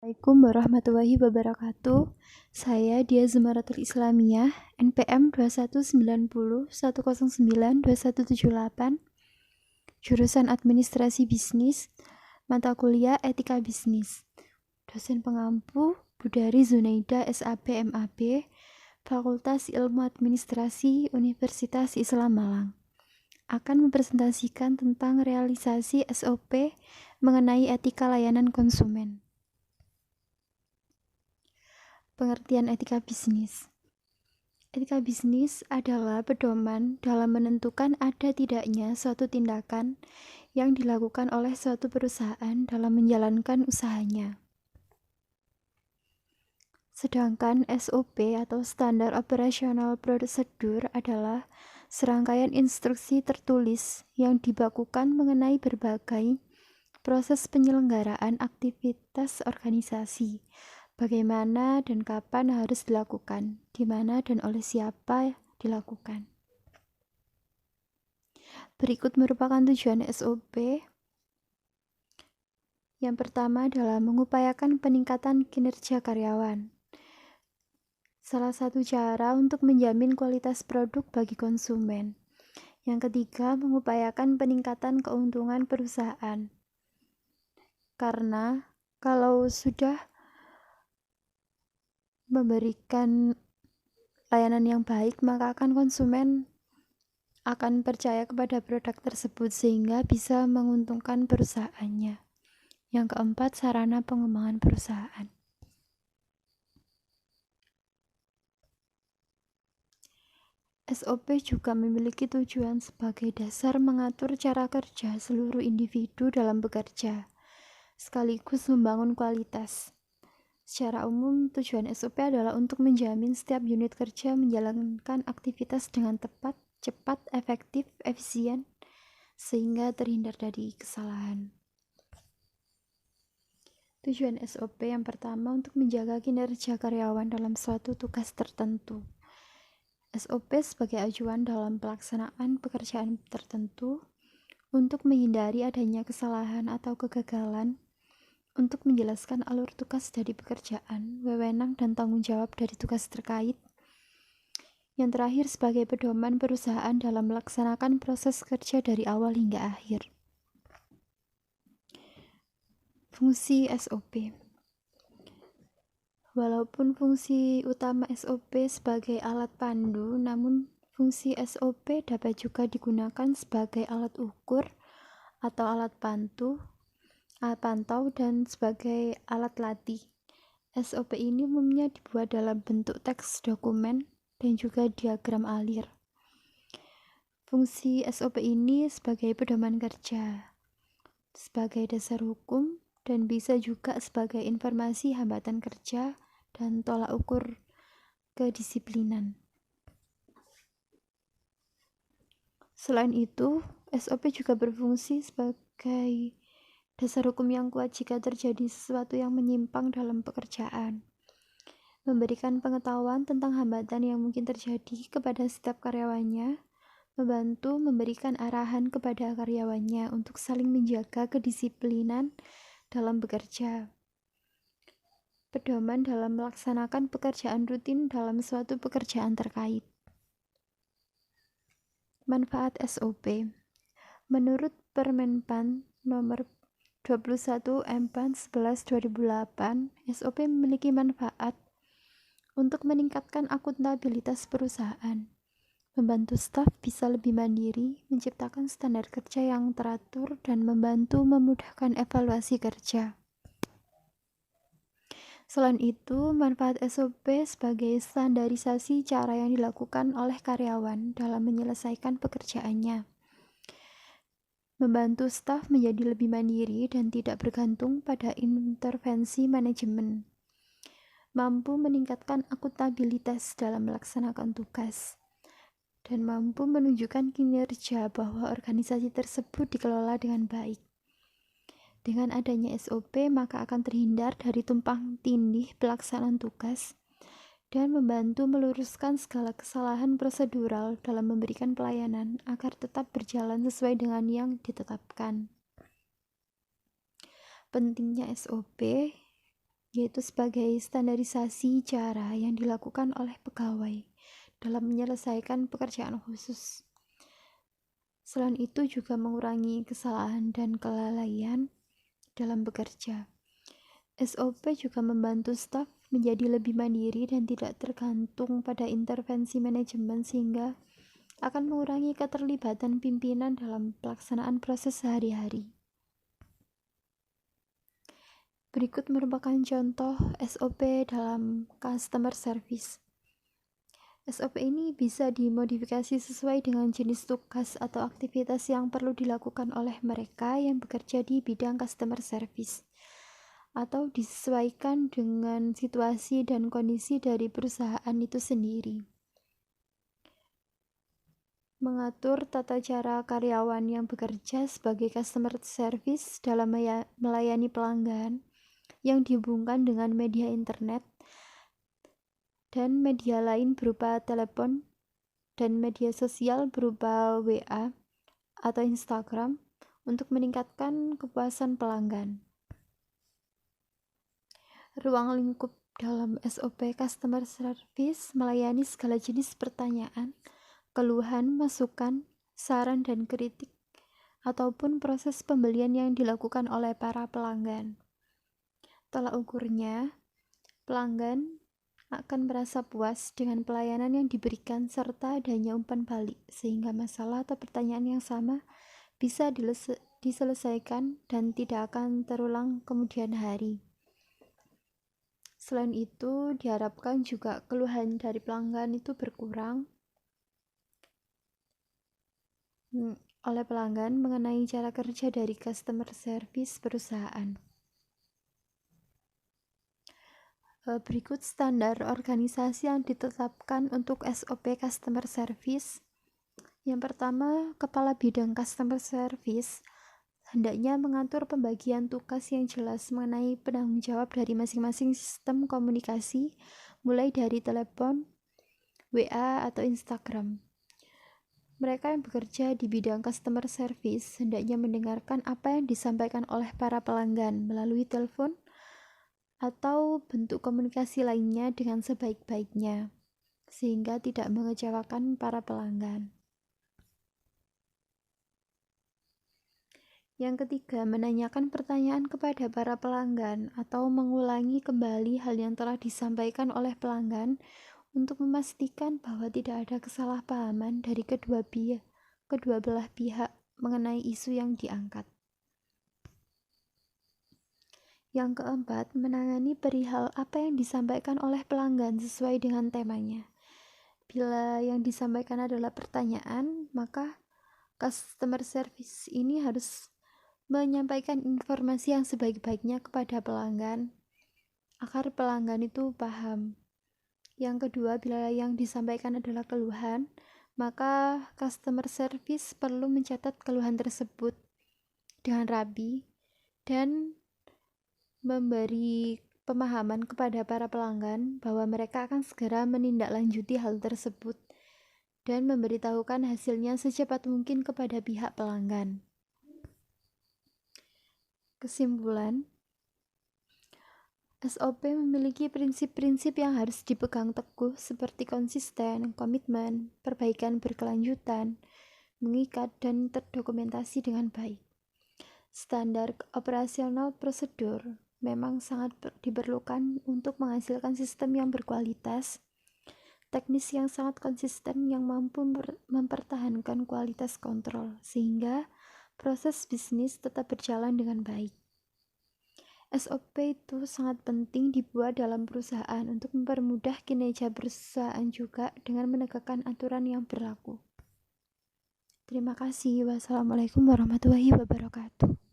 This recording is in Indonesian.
Assalamualaikum warahmatullahi wabarakatuh. Saya Dia Zumaratul Islamiyah, NPM 2190109278, jurusan Administrasi Bisnis, mata kuliah Etika Bisnis. Dosen pengampu Budari Zunaida SAB MAB, Fakultas Ilmu Administrasi Universitas Islam Malang. Akan mempresentasikan tentang realisasi SOP mengenai etika layanan konsumen. Pengertian etika bisnis. Etika bisnis adalah pedoman dalam menentukan ada tidaknya suatu tindakan yang dilakukan oleh suatu perusahaan dalam menjalankan usahanya. Sedangkan SOP atau Standar Operational Procedure adalah serangkaian instruksi tertulis yang dibakukan mengenai berbagai proses penyelenggaraan aktivitas organisasi. Bagaimana dan kapan harus dilakukan, di mana dan oleh siapa dilakukan. Berikut merupakan tujuan SOP. Yang pertama adalah mengupayakan peningkatan kinerja karyawan. Salah satu cara untuk menjamin kualitas produk bagi konsumen. Yang ketiga, mengupayakan peningkatan keuntungan perusahaan. Karena kalau sudah memberikan layanan yang baik, maka konsumen akan percaya kepada produk tersebut sehingga bisa menguntungkan perusahaannya. Yang keempat, sarana pengembangan perusahaan. SOP juga memiliki tujuan sebagai dasar mengatur cara kerja seluruh individu dalam bekerja, sekaligus membangun kualitas. Secara umum, tujuan SOP adalah untuk menjamin setiap unit kerja menjalankan aktivitas dengan tepat, cepat, efektif, efisien, sehingga terhindar dari kesalahan. Tujuan SOP yang pertama untuk menjaga kinerja karyawan dalam suatu tugas tertentu. SOP sebagai acuan dalam pelaksanaan pekerjaan tertentu untuk menghindari adanya kesalahan atau kegagalan, untuk menjelaskan alur tugas dari pekerjaan, wewenang dan tanggung jawab dari tugas terkait. Yang terakhir sebagai pedoman perusahaan dalam melaksanakan proses kerja dari awal hingga akhir. Fungsi SOP. Walaupun fungsi utama SOP sebagai alat pandu, namun fungsi SOP dapat juga digunakan sebagai alat ukur atau alat pantau dan sebagai alat latih. SOP ini umumnya dibuat dalam bentuk teks dokumen dan juga diagram alir. Fungsi SOP ini sebagai pedoman kerja, sebagai dasar hukum, dan bisa juga sebagai informasi hambatan kerja dan tolak ukur kedisiplinan. Selain itu, SOP juga berfungsi sebagai dasar hukum yang kuat jika terjadi sesuatu yang menyimpang dalam pekerjaan. Memberikan pengetahuan tentang hambatan yang mungkin terjadi kepada setiap karyawannya, membantu memberikan arahan kepada karyawannya untuk saling menjaga kedisiplinan dalam bekerja. Pedoman dalam melaksanakan pekerjaan rutin dalam suatu pekerjaan terkait. Manfaat SOP. Menurut Permenpan nomor 21 M.Pan 11 2008, SOP memiliki manfaat untuk meningkatkan akuntabilitas perusahaan, membantu staf bisa lebih mandiri, menciptakan standar kerja yang teratur, dan membantu memudahkan evaluasi kerja. Selain itu, manfaat SOP sebagai standarisasi cara yang dilakukan oleh karyawan dalam menyelesaikan pekerjaannya, membantu staf menjadi lebih mandiri dan tidak bergantung pada intervensi manajemen, mampu meningkatkan akuntabilitas dalam melaksanakan tugas, dan mampu menunjukkan kinerja bahwa organisasi tersebut dikelola dengan baik. Dengan adanya SOP, maka akan terhindar dari tumpang tindih pelaksanaan tugas dan membantu meluruskan segala kesalahan prosedural dalam memberikan pelayanan agar tetap berjalan sesuai dengan yang ditetapkan. Pentingnya SOP yaitu sebagai standarisasi cara yang dilakukan oleh pegawai dalam menyelesaikan pekerjaan khusus. Selain itu juga mengurangi kesalahan dan kelalaian dalam bekerja. SOP juga membantu staf menjadi lebih mandiri dan tidak tergantung pada intervensi manajemen sehingga akan mengurangi keterlibatan pimpinan dalam pelaksanaan proses sehari-hari. Berikut merupakan contoh SOP dalam customer service. SOP ini bisa dimodifikasi sesuai dengan jenis tugas atau aktivitas yang perlu dilakukan oleh mereka yang bekerja di bidang customer service, atau disesuaikan dengan situasi dan kondisi dari perusahaan itu sendiri. Mengatur tata cara karyawan yang bekerja sebagai customer service dalam melayani pelanggan yang dihubungkan dengan media internet dan media lain berupa telepon dan media sosial berupa WA atau Instagram untuk meningkatkan kepuasan pelanggan. Ruang lingkup dalam SOP Customer Service melayani segala jenis pertanyaan, keluhan, masukan, saran, dan kritik, ataupun proses pembelian yang dilakukan oleh para pelanggan. Tolak ukurnya, pelanggan akan merasa puas dengan pelayanan yang diberikan serta adanya umpan balik, sehingga masalah atau pertanyaan yang sama bisa diselesaikan dan tidak akan terulang kemudian hari. Selain itu, diharapkan juga keluhan dari pelanggan itu berkurang oleh pelanggan mengenai cara kerja dari customer service perusahaan. Berikut standar organisasi yang ditetapkan untuk SOP Customer Service. Yang pertama, Kepala Bidang Customer Service hendaknya mengatur pembagian tugas yang jelas mengenai penanggung jawab dari masing-masing sistem komunikasi, mulai dari telepon, WA, atau Instagram. Mereka yang bekerja di bidang customer service hendaknya mendengarkan apa yang disampaikan oleh para pelanggan melalui telepon atau bentuk komunikasi lainnya dengan sebaik-baiknya, sehingga tidak mengecewakan para pelanggan. Yang ketiga, menanyakan pertanyaan kepada para pelanggan atau mengulangi kembali hal yang telah disampaikan oleh pelanggan untuk memastikan bahwa tidak ada kesalahpahaman dari kedua belah pihak mengenai isu yang diangkat. Yang keempat, menangani perihal apa yang disampaikan oleh pelanggan sesuai dengan temanya. Bila yang disampaikan adalah pertanyaan, maka customer service ini harus menyampaikan informasi yang sebaik-baiknya kepada pelanggan agar pelanggan itu paham. Yang kedua, bila yang disampaikan adalah keluhan, maka customer service perlu mencatat keluhan tersebut dengan rapi dan memberi pemahaman kepada para pelanggan bahwa mereka akan segera menindaklanjuti hal tersebut dan memberitahukan hasilnya secepat mungkin kepada pihak pelanggan. Kesimpulan, SOP memiliki prinsip-prinsip yang harus dipegang teguh seperti konsisten, komitmen, perbaikan berkelanjutan, mengikat, dan terdokumentasi dengan baik. Standar operasional prosedur memang sangat diperlukan untuk menghasilkan sistem yang berkualitas, teknis yang sangat konsisten yang mampu mempertahankan kualitas kontrol, sehingga proses bisnis tetap berjalan dengan baik. SOP itu sangat penting dibuat dalam perusahaan untuk mempermudah kinerja perusahaan juga dengan menegakkan aturan yang berlaku. Terima kasih. Wassalamualaikum warahmatullahi wabarakatuh.